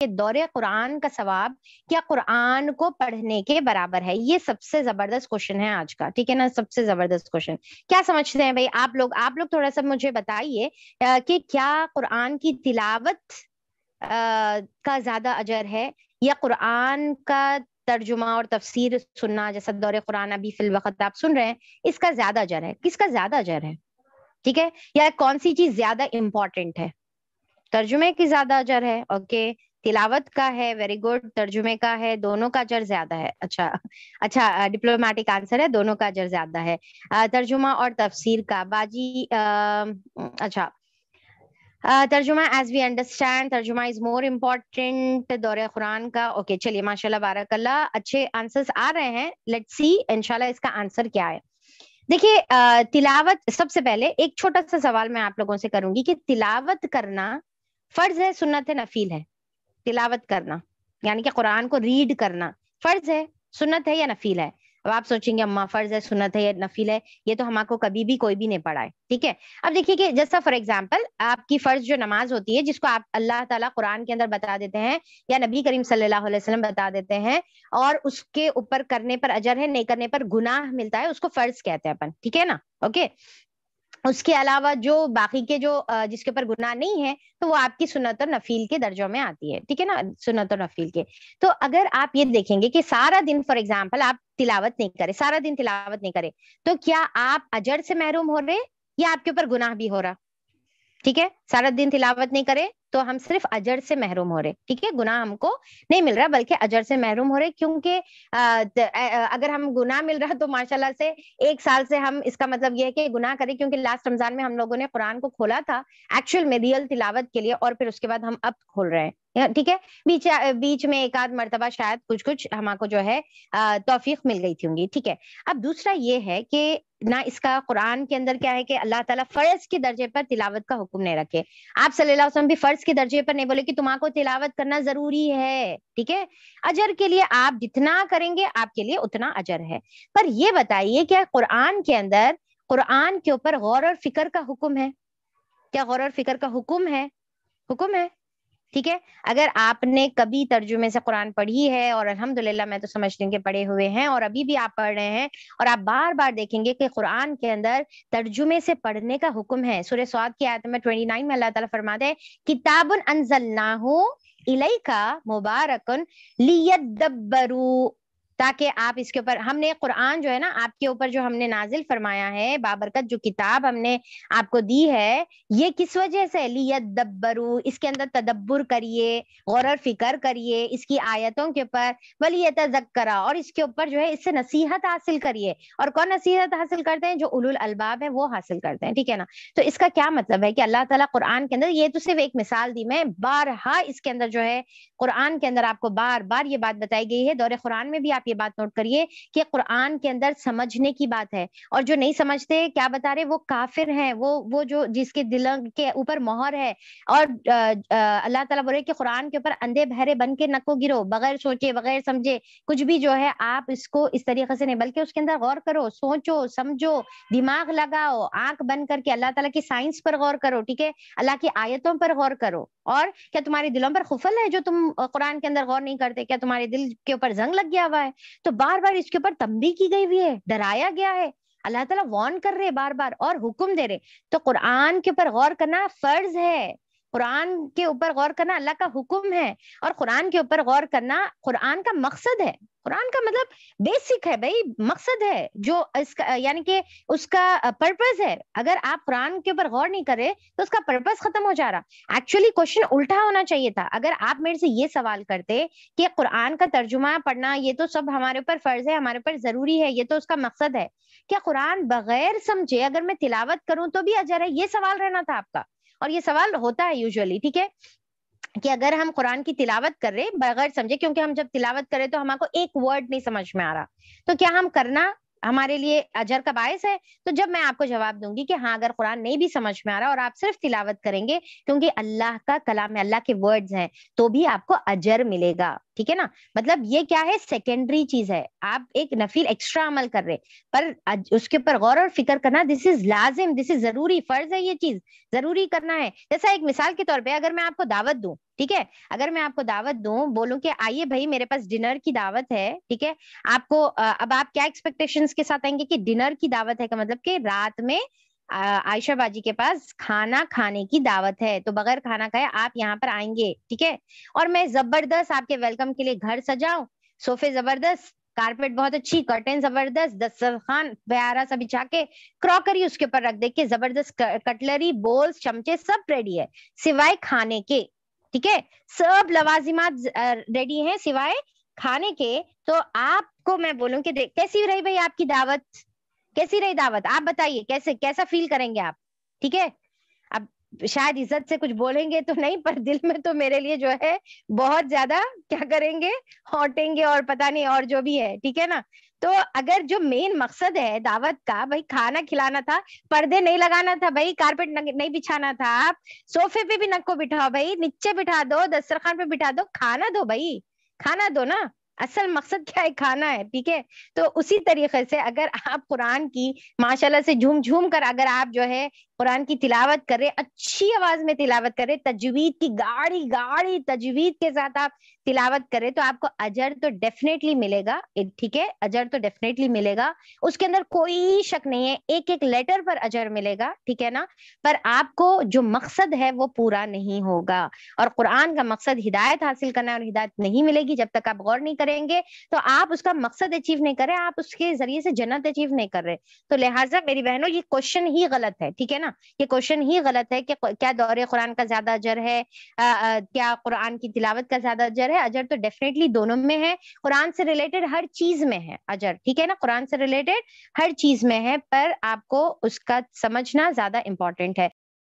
کہ دورے قرآن کا ثواب کیا قرآن کو پڑھنے کے برابر ہے؟ یہ سب سے زبردست کوشچن ہے آج کا، ٹھیک ہے نا، سب سے زبردست کوشچن. کیا سمجھتے ہیں بھائی آپ لوگ تھوڑا سا مجھے بتائیے کہ کیا قرآن کی تلاوت کا زیادہ اجر ہے یا قرآن کا ترجمہ اور تفسیر سننا، جیسا دور قرآن ابھی فی الوقت آپ سن رہے ہیں، اس کا زیادہ اجر ہے؟ کس کا زیادہ اجر ہے؟ ٹھیک ہے، یا کون سی چیز زیادہ امپورٹنٹ ہے؟ ترجمے کی زیادہ اجر ہے، اوکے. تلاوت کا ہے، ویری گڈ. ترجمے کا ہے، دونوں کا اجر زیادہ ہے. اچھا ڈپلومیٹک آنسر ہے، دونوں کا اجر زیادہ ہے. ترجمہ اور تفسیر کا باجی اچھا ترجمہ ایز وی انڈرسٹینڈ ترجمہ از مور امپورٹنٹ دور قرآن کا. اوکے چلیے ماشاء اللہ بارک اللہ، اچھے آنسرز آ رہے ہیں. لیٹس سی انشاءاللہ اس کا آنسر کیا ہے. دیکھیے تلاوت، سب سے پہلے ایک چھوٹا سا سوال میں آپ لوگوں سے کروں گی کہ تلاوت کرنا فرض ہے، سنت ہے، نفل ہے؟ تلاوت کرنا یعنی کہ قرآن کو ریڈ کرنا فرض ہے، سنت ہے یا نفل ہے؟ اب آپ سوچیں گے اماں فرض ہے، سنت ہے یا نفل ہے؟ یہ تو ہم کو کبھی بھی کوئی بھی نہیں پڑھا ہے، ٹھیک ہے. اب دیکھیے کہ جیسا فار ایگزامپل آپ کی فرض جو نماز ہوتی ہے، جس کو آپ اللہ تعالیٰ قرآن کے اندر بتا دیتے ہیں یا نبی کریم صلی اللہ علیہ وسلم بتا دیتے ہیں، اور اس کے اوپر کرنے پر اجر ہے، نہیں کرنے پر گناہ ملتا ہے، اس کو فرض کہتے ہیں اپن، ٹھیک ہے نا. اوکے، اس کے علاوہ جو باقی کے جو جس کے اوپر گناہ نہیں ہے تو وہ آپ کی سنت اور نفیل کے درجوں میں آتی ہے، ٹھیک ہے نا، سنت اور نفیل کے. تو اگر آپ یہ دیکھیں گے کہ سارا دن فار ایگزامپل آپ تلاوت نہیں کرے، سارا دن تلاوت نہیں کرے، تو کیا آپ اجر سے محروم ہو رہے یا آپ کے اوپر گناہ بھی ہو رہا؟ ٹھیک ہے، سارا دن تلاوت نہیں کرے تو ہم صرف اجر سے محروم ہو رہے، ٹھیک ہے، گناہ ہم کو نہیں مل رہا بلکہ اجر سے محروم ہو رہے. کیونکہ اگر ہم گناہ مل رہا تو ماشاءاللہ سے 1 سال سے ہم اس کا مطلب یہ ہے کہ گناہ کریں، کیونکہ لاسٹ رمضان میں ہم لوگوں نے قرآن کو کھولا تھا ایکچوئل میں ریئل تلاوت کے لیے، اور پھر اس کے بعد ہم اب کھول رہے ہیں، ٹھیک ہے. بیچ میں ایک آدھ مرتبہ شاید کچھ ہم کو جو ہے توفیق مل گئی تھی ہوں گی، ٹھیک ہے. اب دوسرا یہ ہے کہ نہ اس کا قرآن کے اندر کیا ہے کہ اللہ تعالیٰ فرض کے درجے پر تلاوت کا حکم نہیں رکھے. آپ صلی اللہ علیہ وسلم بھی فرض کے درجے پر نہیں بولے کہ تمہارے کو تلاوت کرنا ضروری ہے، ٹھیک ہے. اجر کے لیے آپ جتنا کریں گے آپ کے لیے اتنا اجر ہے. پر یہ بتائیے کیا قرآن کے اندر قرآن کے اوپر غور اور فکر کا حکم ہے؟ کیا غور اور فکر کا حکم ہے؟ حکم ہے، ٹھیک ہے. اگر آپ نے کبھی ترجمے سے قرآن پڑھی ہے، اور الحمدللہ میں تو سمجھتی ہوں کہ پڑھے ہوئے ہیں اور ابھی بھی آپ پڑھ رہے ہیں، اور آپ بار بار دیکھیں گے کہ قرآن کے اندر ترجمے سے پڑھنے کا حکم ہے. سورہ صاد کی آیت میں 29 میں اللہ تعالیٰ فرماتے ہیں کتاب انزلناہ الیک مبارک لیدبروا، تاکہ آپ اس کے اوپر، ہم نے قرآن جو ہے نا آپ کے اوپر جو ہم نے نازل فرمایا ہے، بابرکت جو کتاب ہم نے آپ کو دی ہے، یہ کس وجہ سے؟ لیدبروا، اس کے اندر تدبر کریے، غور اور فکر کریے اس کی آیتوں کے اوپر، ولیتذکر، اور اس کے اوپر جو ہے اس سے نصیحت حاصل کریے. اور کون نصیحت حاصل کرتے ہیں؟ جو اولو الالباب ہیں وہ حاصل کرتے ہیں، ٹھیک ہے نا. تو اس کا کیا مطلب ہے کہ اللہ تعالیٰ قرآن کے اندر، یہ تو صرف ایک مثال دی میں، بارہا اس کے اندر جو ہے قرآن کے اندر آپ کو بار بار یہ بات بتائی گئی ہے. دور قرآن میں بھی آپ یہ بات نوٹ کریے کہ قرآن کے اندر سمجھنے کی بات ہے، اور جو نہیں سمجھتے کیا بتا رہے، وہ کافر ہیں، وہ جو جس کے دلوں کے اوپر مہر ہے. اور اللہ تعالیٰ بولے کہ قرآن کے اوپر اندھے بہرے بن کے نہ کو گرو، بغیر سوچے بغیر سمجھے کچھ بھی جو ہے آپ اس کو اس طریقے سے نہیں، بلکہ اس کے اندر غور کرو، سوچو سمجھو، دماغ لگاؤ، آنکھ بند کر کے اللہ تعالیٰ کی سائنس پر غور کرو، ٹھیک ہے، اللہ کی آیتوں پر غور کرو. اور کیا تمہارے دلوں پر خفل ہے جو تم قرآن کے اندر غور نہیں کرتے؟ کیا تمہارے دل کے اوپر زنگ لگ گیا ہوا ہے؟ تو بار بار اس کے اوپر تنبیہ کی گئی ہوئی ہے، ڈرایا گیا ہے، اللہ تعالیٰ وارن کر رہے بار بار اور حکم دے رہے. تو قرآن کے اوپر غور کرنا فرض ہے، قرآن کے اوپر غور کرنا اللہ کا حکم ہے، اور قرآن کے اوپر غور کرنا قرآن کا مقصد ہے. قرآن کا مطلب بیسک ہے بھائی، مقصد ہے جو اس کا یعنی کہ اس کا پرپز ہے. اگر آپ قرآن کے اوپر غور نہیں کرے تو اس کا پرپز ختم ہو جا رہا. ایکچولی کوشچن الٹا ہونا چاہیے تھا. اگر آپ میرے سے یہ سوال کرتے کہ قرآن کا ترجمہ پڑھنا یہ تو سب ہمارے اوپر فرض ہے، ہمارے اوپر ضروری ہے، یہ تو اس کا مقصد ہے، کیا قرآن بغیر سمجھے اگر میں تلاوت کروں تو بھی اجر ہے؟ یہ سوال رہنا تھا آپ کا، اور یہ سوال ہوتا ہے یوزولی، ٹھیک ہے، کہ اگر ہم قرآن کی تلاوت کر رہے بغیر سمجھے، کیونکہ ہم جب تلاوت کریں تو ہمارے کو ایک ورڈ نہیں سمجھ میں آ رہا، تو کیا ہم کرنا ہمارے لیے اجر کا باعث ہے؟ تو جب میں آپ کو جواب دوں گی کہ ہاں اگر قرآن نہیں بھی سمجھ میں آ رہا اور آپ صرف تلاوت کریں گے کیونکہ اللہ کا کلام ہے، اللہ کے ورڈز ہیں، تو بھی آپ کو اجر ملے گا، ٹھیک ہے نا. مطلب یہ کیا ہے؟ سیکنڈری چیز ہے، آپ ایک نفل ایکسٹرا عمل کر رہے، پر اس کے اوپر غور اور فکر کرنا دس از لازم، دس از ضروری، فرض ہے، یہ چیز ضروری کرنا ہے. جیسا ایک مثال کے طور پہ اگر میں آپ کو دعوت دوں ٹھیک ہے. اگر میں آپ کو دعوت دوں, بولوں کہ آئیے بھائی میرے پاس ڈنر کی دعوت ہے, ٹھیک ہے, آپ کو اب آپ کیا ایکسپیکٹیشنز کے ساتھ آئیں گے کہ ڈنر کی دعوت ہے, کا مطلب کہ رات میں عائشہ باجی کے پاس کھانا کھانے کی دعوت ہے, تو بغیر کھانا کھائے آپ یہاں پر آئیں گے, ٹھیک ہے. اور میں زبردست آپ کے ویلکم کے لیے گھر سجاؤں, صوفے زبردست, کارپیٹ بہت اچھی, کرٹن زبردست, دسترخوان پیارا سا بچھا کے, کراکری اس کے اوپر رکھ دے کے, زبردست کٹلری, بولز, چمچے سب ریڈی ہے سوائے کھانے کے, ٹھیک ہے, سب لوازمات ریڈی ہیں سوائے کھانے کے. تو آپ کو میں بولوں کہ کیسی رہی بھائی آپ کی دعوت, کیسی رہی دعوت, آپ بتائیے کیسا فیل کریں گے آپ, ٹھیک ہے. اب شاید عزت سے کچھ بولیں گے تو نہیں, پر دل میں تو میرے لیے جو ہے بہت زیادہ کیا کریں گے, ہونٹیں گے اور پتہ نہیں اور جو بھی ہے, ٹھیک ہے نا. تو اگر جو مین مقصد ہے دعوت کا بھائی کھانا کھلانا تھا, پردے نہیں لگانا تھا بھائی, کارپیٹ نہیں بچھانا تھا, آپ صوفے پہ بھی نک کو بٹھاؤ بھائی, نیچے بٹھا دو, دسترخوان پہ بٹھا دو, کھانا دو بھائی, کھانا دو نا. اصل مقصد کیا ہے, کھانا ہے, ٹھیک ہے. تو اسی طریقے سے اگر آپ قرآن کی ماشاءاللہ سے جھوم جھوم کر اگر آپ جو ہے قرآن کی تلاوت کرے, اچھی آواز میں تلاوت کرے, تجوید کی گاڑی گاڑی تجوید کے ساتھ آپ تلاوت کرے, تو آپ کو اجر تو ڈیفینیٹلی ملے گا, ٹھیک ہے, اجر تو ڈیفینیٹلی ملے گا, اس کے اندر کوئی شک نہیں ہے, ایک ایک لیٹر پر اجر ملے گا, ٹھیک ہے نا. پر آپ کو جو مقصد ہے وہ پورا نہیں ہوگا, اور قرآن کا مقصد ہدایت حاصل کرنا ہے, اور ہدایت نہیں ملے گی جب تک آپ غور نہیں کریں گے, تو آپ اس کا مقصد اچیو نہیں کر رہے, آپ اس کے ذریعے سے جنت اچیو نہیں کر رہے. تو لہٰذا میری بہنوں یہ کوشچن ہی غلط ہے, ٹھیک ہے نا, یہ کوشچن ہی غلط ہے کہ کیا دور قرآن کا زیادہ اجر ہے, کیا قرآن کی تلاوت کا زیادہ اجر ہے. اجر تو ڈیفینیٹلی دونوں میں ہے, قرآن سے ریلیٹڈ ہر چیز میں ہے اجر, ٹھیک ہے نا, قرآن سے ریلیٹڈ ہر چیز میں ہے, پر آپ کو اس کا سمجھنا زیادہ امپورٹنٹ ہے.